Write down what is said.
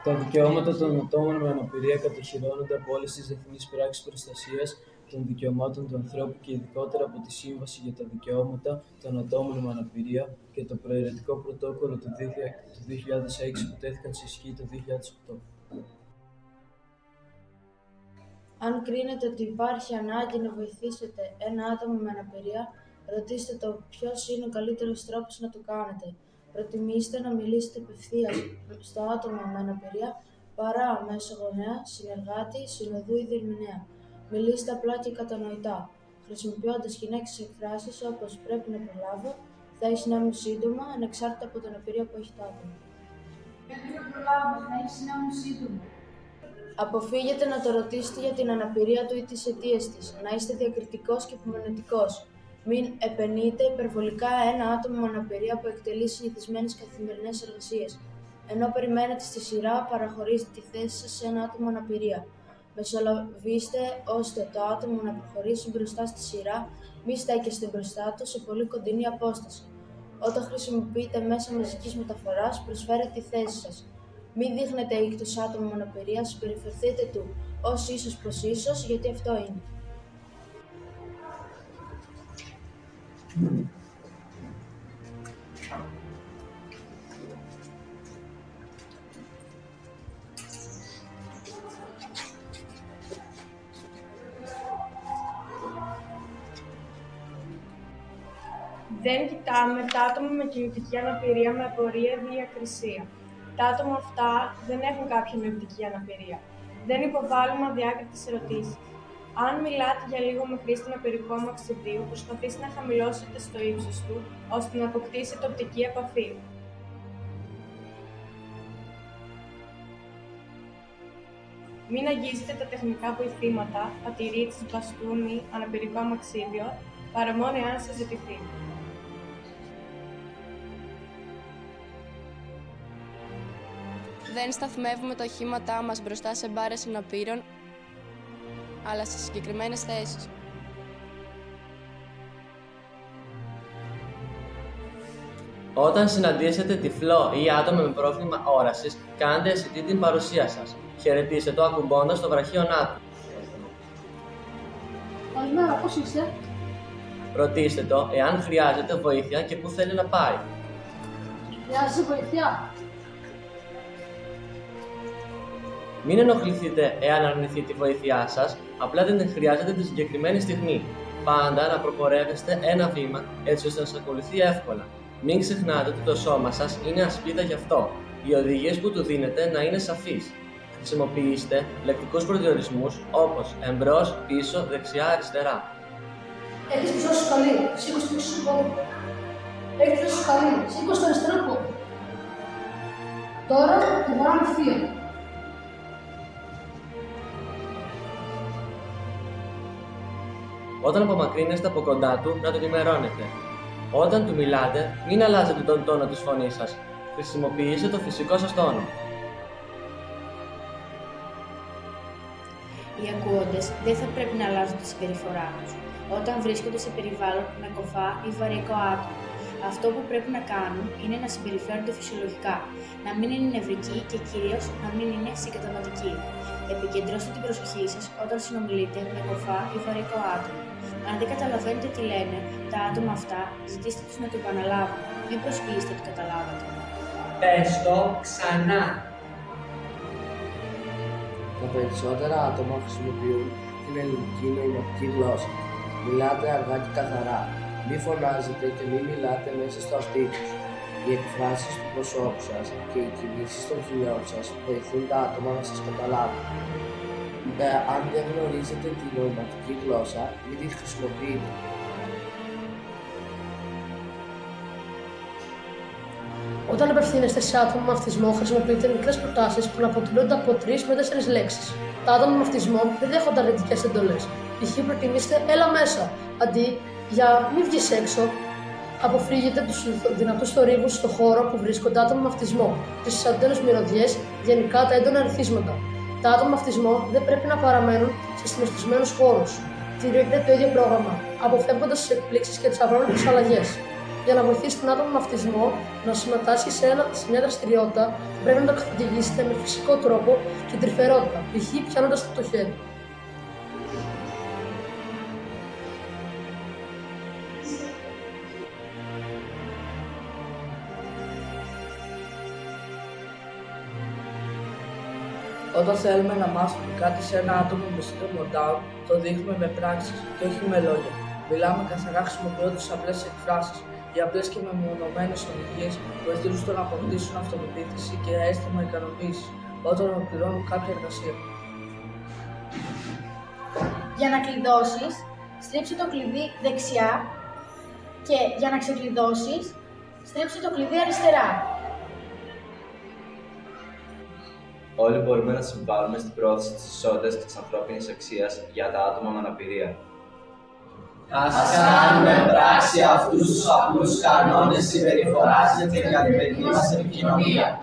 Τα δικαιώματα των ατόμων με αναπηρία κατοχυρώνονται από όλες τις διεθνείς πράξεις προστασίας των δικαιωμάτων του ανθρώπου και ειδικότερα από τη Σύμβαση για τα Δικαιώματα των Ατόμων με Αναπηρία και το Προαιρετικό Πρωτόκολλο του 2006 που τέθηκαν σε ισχύ το 2008. Αν κρίνετε ότι υπάρχει ανάγκη να βοηθήσετε ένα άτομο με αναπηρία, ρωτήστε το ποιος είναι ο καλύτερος τρόπος να το κάνετε. Προτιμήστε να μιλήσετε απευθείας στο άτομο με αναπηρία παρά μέσω γονέα, συνεργάτη, συνοδού ή διερμηνέα. Μιλήστε απλά και κατανοητά, χρησιμοποιώντας γυναίκες εκφράσεις όπως «πρέπει να προλάβω», «θα έχεις να μου σύντομα», ανεξάρτητα από την αναπηρία που έχει το άτομο. «Πρέπει να προλάβω», «θα έχεις να μου σύντομα». Αποφύγετε να το ρωτήσετε για την αναπηρία του ή τις αιτίες της. Να είστε διακριτικός και υπομονετικός. Μην επενείτε υπερβολικά ένα άτομο με αναπηρία που εκτελεί συνηθισμένες καθημερινές εργασίες. Ενώ περιμένετε στη σειρά, παραχωρήστε τη θέση σας σε ένα άτομο με αναπηρία. Μεσολαβήστε ώστε το άτομο να προχωρήσει μπροστά στη σειρά, μη στέκεστε μπροστά του σε πολύ κοντινή απόσταση. Όταν χρησιμοποιείτε μέσα μαζικής μεταφοράς, προσφέρετε τη θέση σας. Μην δείχνετε οίκτος άτομο με αναπηρία, συμπεριφερθείτε του ως ίσως προς ίσως, γιατί αυτό είναι. Δεν κοιτάμε τα άτομα με κινητική αναπηρία με απορία ή διακρισία. Τα άτομα αυτά δεν έχουν κάποια νοητική αναπηρία. Δεν υποβάλλουμε αδιάκριτες ερωτήσεις. Αν μιλάτε για λίγο με χρήση αναπηρικού αμαξιδίου, προσπαθήστε να χαμηλώσετε στο ύψος του, ώστε να αποκτήσετε οπτική επαφή. Μην αγγίζετε τα τεχνικά βοηθήματα, πατηρίτσες, μπαστούνι, αναπηρικό αμαξίδιο, παρά μόνο εάν σας ζητηθεί. Δεν σταθμεύουμε τα οχήματά μας μπροστά σε μπάρες αναπήρων, αλλά σε συγκεκριμένες θέσεις. Όταν συναντήσετε τυφλό ή άτομο με πρόβλημα όρασης, κάντε αισθητή την παρουσία σας. Χαιρετίστε το ακουμπώντας το βραχίωνά του. «Καλημέρα, πώς είσαι?» Ρωτήστε το εάν χρειάζεται βοήθεια και πού θέλει να πάει. «Χρειάζεσαι βοήθεια?» Μην ενοχληθείτε εάν αρνηθεί τη βοήθειά σας, απλά δεν την χρειάζεται τη συγκεκριμένη στιγμή. Πάντα να προπορεύεστε ένα βήμα έτσι ώστε να σας ακολουθεί εύκολα. Μην ξεχνάτε ότι το σώμα σας είναι ασπίδα γι' αυτό. Οι οδηγίες που του δίνετε να είναι σαφείς. Χρησιμοποιήστε λεκτικούς προσδιορισμούς όπως εμπρός, πίσω, δεξιά, αριστερά. «Έχεις πίσω σου σκαλί, σήκω στο πίσω σου πόδι. Έχεις πίσω σου σκαλί, σήκω στο αριστερό πόδι. Τώρα το βαράμε ευθεία». Όταν απομακρύνεστε από κοντά του, να τον ενημερώνετε. Όταν του μιλάτε, μην αλλάζετε τον τόνο της φωνής σας. Χρησιμοποιήστε το φυσικό σας τόνο. Οι ακούοντες δεν θα πρέπει να αλλάζουν τη συμπεριφορά τους όταν βρίσκονται σε περιβάλλον με κοφά ή βαρύκο άτομο. Αυτό που πρέπει να κάνουν είναι να συμπεριφέρονται φυσιολογικά, να μην είναι νευρικοί και κυρίως να μην είναι συγκαταβατικοί. Επικεντρώστε την προσοχή σας όταν συνομιλείτε με κοφά ή βαρύκο άτομο. Αν δεν καταλαβαίνετε τι λένε τα άτομα αυτά, ζητήστε τους να το επαναλάβουν. Μην προσποιήσετε ότι καταλάβατε. Πες το ξανά. Τα περισσότερα άτομα χρησιμοποιούν την ελληνική νοηματική γλώσσα. Μιλάτε αργά και καθαρά. Μη φωνάζετε και μη μιλάτε μέσα στο αυτί τους. Οι εκφράσεις του προσώπου σας και οι κινήσεις των χειλιών σας βοηθούν τα άτομα να σας καταλάβουν. Αν δεν γνωρίζετε την νοηματική γλώσσα, μην τη χρησιμοποιείτε. Όταν απευθύνεστε σε άτομα με αυτισμό, χρησιμοποιείτε μικρές προτάσεις που να αποτελούνται από 3 με 4 λέξεις. Τα άτομα με αυτισμό δεν δέχονται αρνητικές εντολές. Π.χ. προτιμήστε «έλα μέσα», αντί για «μη βγεις έξω». Αποφύγετε τους δυνατούς θορύβους στο χώρο που βρίσκονται άτομα με αυτισμό, τις ισαντένες μυρωδιές, γενικά τα έντονα ερεθίσματα. Τα άτομα με αυτισμό δεν πρέπει να παραμένουν σε συναισθισμένους χώρους. Τηρείτε το ίδιο πρόγραμμα, αποφεύγοντας τις εκπλήξεις και τις αβρόντες αλλαγές. Για να βοηθήσετε ένα άτομο με αυτισμό να συμμετάσχει σε μια δραστηριότητα, πρέπει να το καθοδηγήσετε με φυσικό τρόπο και τρυφερότητα, π.χ. πιάνοντας το χέρι. Όταν θέλουμε να μάθουμε κάτι σε ένα άτομο με σύνδρομο Down, το δείχνουμε με πράξεις και όχι με λόγια. Μιλάμε καθαρά χρησιμοποιώντας απλές εκφράσεις. Οι απλές και μεμονωμένες οδηγίες βοηθούν στο να αποκτήσουν αυτοπεποίθηση και αίσθημα ικανοποίησης όταν ολοκληρώνουν κάποια εργασία. Για να κλειδώσεις, στρίψε το κλειδί δεξιά και για να ξεκλειδώσεις, στρίψε το κλειδί αριστερά. Όλοι μπορούμε να συμβάλλουμε στην πρόθεση της ισότητας και της ανθρώπινης αξίας για τα άτομα με αναπηρία. Ας κάνουμε πράξη αυτούς τους απλούς κανόνες συμπεριφοράς για την καθημερινή μας επικοινωνία.